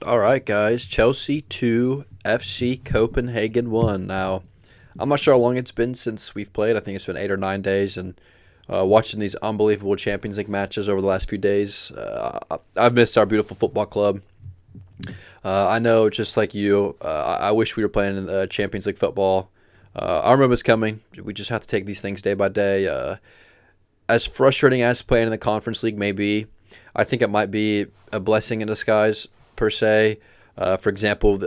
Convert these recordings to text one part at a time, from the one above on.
All right, guys. Chelsea 2, FC Copenhagen 1. Now, I'm not sure how long it's been since we've played. I think it's been 8 or 9 days. And watching these unbelievable Champions League matches over the last few days, I've missed our beautiful football club. I know, just like you, I wish we were playing in the Champions League football. I remember it's coming. We just have to take these things day by day. As frustrating as playing in the Conference League may be, I think it might be a blessing in disguise, per se. For example,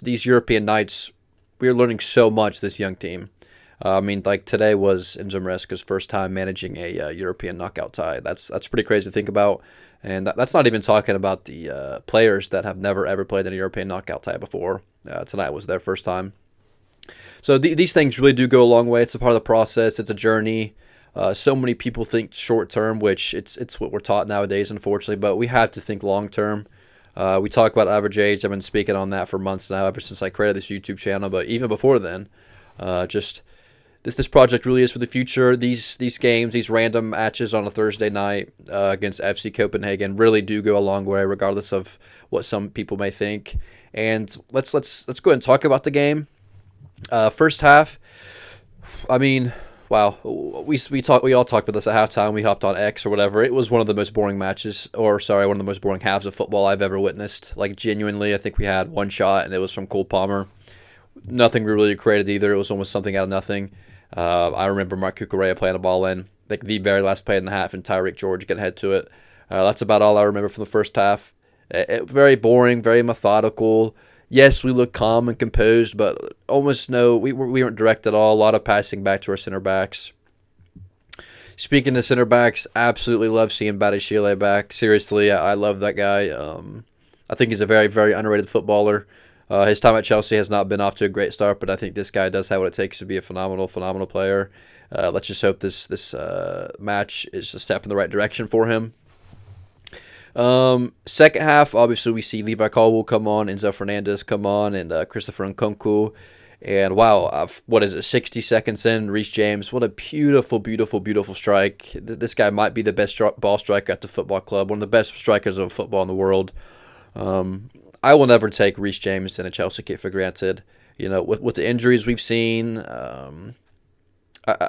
these European nights, we are learning so much, this young team. I mean, like today was Enzo Maresca's first time managing a European knockout tie. That's pretty crazy to think about, and that's not even talking about the players that have never ever played in a European knockout tie before. Tonight was their first time. So these things really do go a long way. It's a part of the process. It's a journey. So many people think short term, which it's what we're taught nowadays, unfortunately. But we have to think long term. We talk about average age. I've been speaking on that for months now, ever since I created this YouTube channel. But even before then, just this project really is for the future. These games, these random matches on a Thursday night against FC Copenhagen, really do go a long way, regardless of what some people may think. And let's go ahead and talk about the game. First half, I mean, wow, we all talked about this at halftime. We hopped on X or whatever. It was one of the most boring matches, or sorry, one of the most boring halves of football I've ever witnessed. Like, genuinely, I think we had one shot, and it was from Cole Palmer. Nothing we really created either. It was almost something out of nothing. I remember Mark Cucurella playing a ball in, like the very last play in the half, and Tyreek George getting head to it. That's about all I remember from the first half. Very boring, very methodical. Yes, we look calm and composed, but almost we weren't direct at all. A lot of passing back to our center backs. Speaking of center backs, absolutely love seeing Badiashile back. Seriously, I love that guy. I think he's a very, very underrated footballer. His time at Chelsea has not been off to a great start, but I think this guy does have what it takes to be a phenomenal, phenomenal player. Let's just hope this match is a step in the right direction for him. Second half, obviously, we see Levi Colwill come on, Enzo Fernandez come on, and Christopher Nkunku. And wow, what is it, 60 seconds in, Reece James, what a beautiful, beautiful, beautiful strike. This guy might be the best ball striker at the football club, one of the best strikers of football in the world. I will never take Reece James in a Chelsea kit for granted. You know, with the injuries we've seen,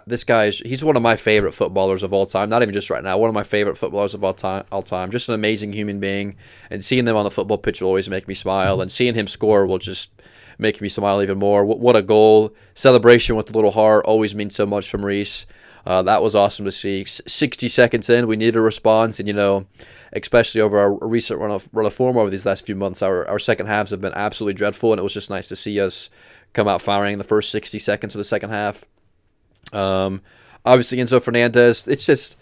this guy he's one of my favorite footballers of all time. Not even just right now, one of my favorite footballers of all time. Just an amazing human being, and seeing them on the football pitch will always make me smile, and seeing him score will just make me smile even more. What a goal! Celebration with the little heart always means so much from Reece. That was awesome to see. 60 seconds in, we needed a response, and especially over our recent run of form over these last few months, our second halves have been absolutely dreadful, and it was just nice to see us come out firing in the first 60 seconds of the second half. Obviously, Enzo Fernandez, it's just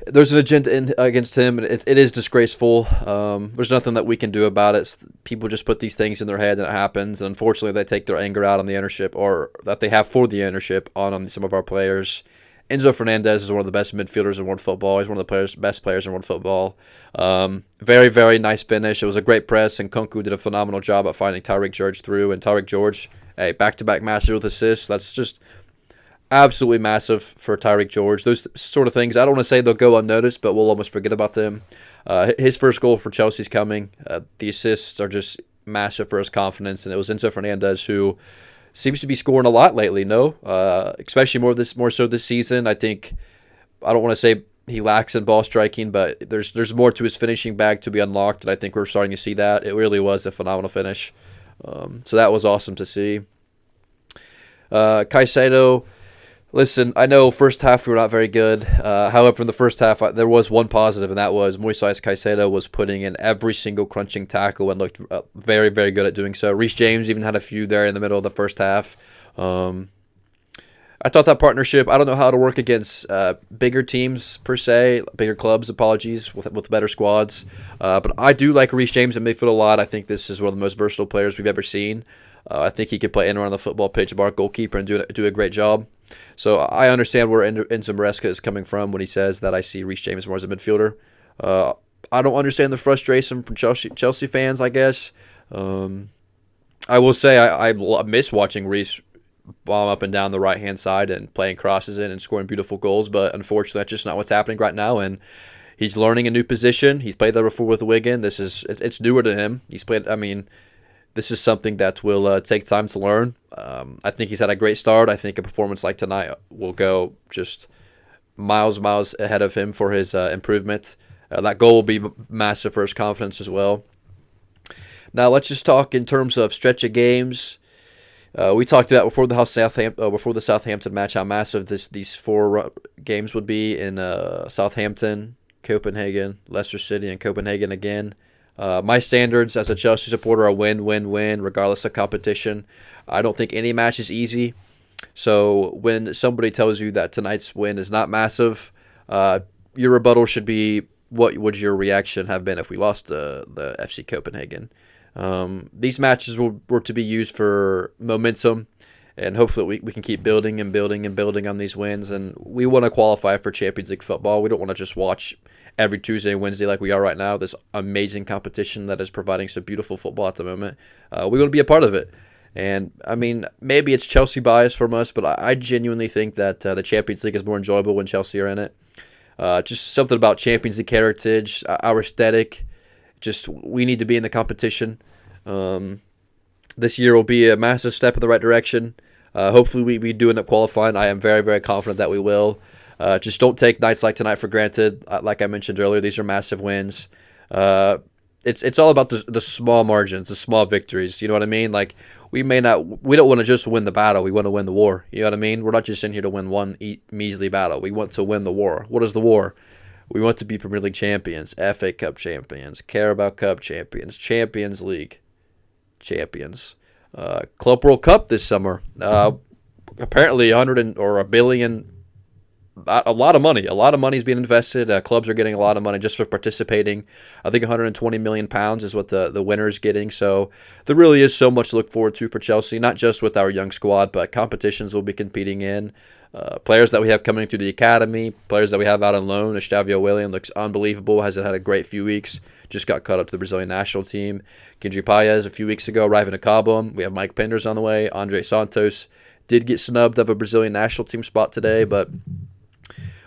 there's an agenda against him, and it is disgraceful. There's nothing that we can do about it. People just put these things in their head, and it happens. And unfortunately, they take their anger out on the ownership, or that they have for the ownership, on some of our players. Enzo Fernandez is one of the best midfielders in world football. He's one of the best players in world football. Very, very nice finish. It was a great press, and Kunku did a phenomenal job at finding Tyreek George through. And Tyreek George, hey, back-to-back matches with assists. That's just absolutely massive for Tyreek George. Those sort of things, I don't want to say they'll go unnoticed, but we'll almost forget about them. His first goal for Chelsea's coming. The assists are just massive for his confidence, and it was Enzo Fernandez who seems to be scoring a lot lately. No, especially more so this season. I don't want to say he lacks in ball striking, but there's more to his finishing bag to be unlocked, and I think we're starting to see that. It really was a phenomenal finish. So that was awesome to see. Caicedo. Listen, I know first half we were not very good. However, in the first half, there was one positive, and that was Moises Caicedo was putting in every single crunching tackle and looked very, very good at doing so. Reece James even had a few there in the middle of the first half. I thought that partnership, I don't know how to work against bigger teams, per se, bigger clubs, apologies, with better squads. But I do like Reece James in midfield a lot. I think this is one of the most versatile players we've ever seen. I think he could play anywhere on the football pitch of our goalkeeper and do a great job. So I understand where Enzo Maresca is coming from when he says that I see Reece James more as a midfielder. I don't understand the frustration from Chelsea fans, I guess. I will say I miss watching Reece bomb up and down the right-hand side and playing crosses in and scoring beautiful goals, but unfortunately that's just not what's happening right now. And He's learning a new position. He's played there before with Wigan. It's newer to him. He's played. This is something that will take time to learn. I think he's had a great start. I think a performance like tonight will go just miles ahead of him for his improvement. That goal will be massive for his confidence as well. Now let's just talk in terms of stretch of games. We talked about before the Southampton match how massive these four games would be in Southampton, Copenhagen, Leicester City, and Copenhagen again. My standards as a Chelsea supporter are win, win, win, regardless of competition. I don't think any match is easy. So when somebody tells you that tonight's win is not massive, your rebuttal should be, what would your reaction have been if we lost the FC Copenhagen? These matches were to be used for momentum, and hopefully we can keep building and building and building on these wins. And we want to qualify for Champions League football. We don't want to just watch every Tuesday and Wednesday like we are right now, this amazing competition that is providing some beautiful football at the moment. We want to be a part of it. And, maybe it's Chelsea bias from us, but I genuinely think that the Champions League is more enjoyable when Chelsea are in it. Just something about Champions League heritage, our aesthetic. Just we need to be in the competition. This year will be a massive step in the right direction. Hopefully we do end up qualifying. I am very, very confident that we will. Just don't take nights like tonight for granted. Like I mentioned earlier, these are massive wins. It's all about the small margins, the small victories. You know what I mean? Like we don't want to just win the battle. We want to win the war. You know what I mean? We're not just in here to win one measly battle. We want to win the war. What is the war? We want to be Premier League champions, FA Cup champions, Carabao Cup champions, Champions League champions, Club World Cup this summer. Apparently, a billion. A lot of money. A lot of money is being invested. Clubs are getting a lot of money just for participating. I think £120 million is what the winner is getting. So there really is so much to look forward to for Chelsea, not just with our young squad, but competitions we'll be competing in. Players that we have coming through the academy, players that we have out on loan. Estavio William looks unbelievable, has had a great few weeks. Just got cut up to the Brazilian national team. Kendry Paez a few weeks ago arriving to Cabo. We have Mike Penders on the way. Andre Santos did get snubbed of a Brazilian national team spot today, but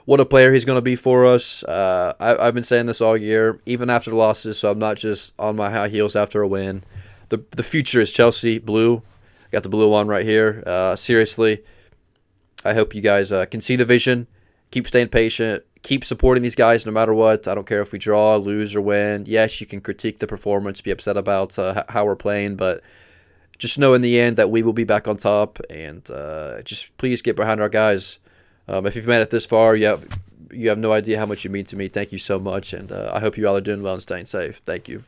what a player he's going to be for us. I've been saying this all year, even after the losses, so I'm not just on my high heels after a win. The future is Chelsea blue. Got the blue on right here. Seriously, I hope you guys can see the vision. Keep staying patient. Keep supporting these guys no matter what. I don't care if we draw, lose, or win. Yes, you can critique the performance, be upset about how we're playing, but just know in the end that we will be back on top, and just please get behind our guys. If you've made it this far, you have no idea how much you mean to me. Thank you so much, and I hope you all are doing well and staying safe. Thank you.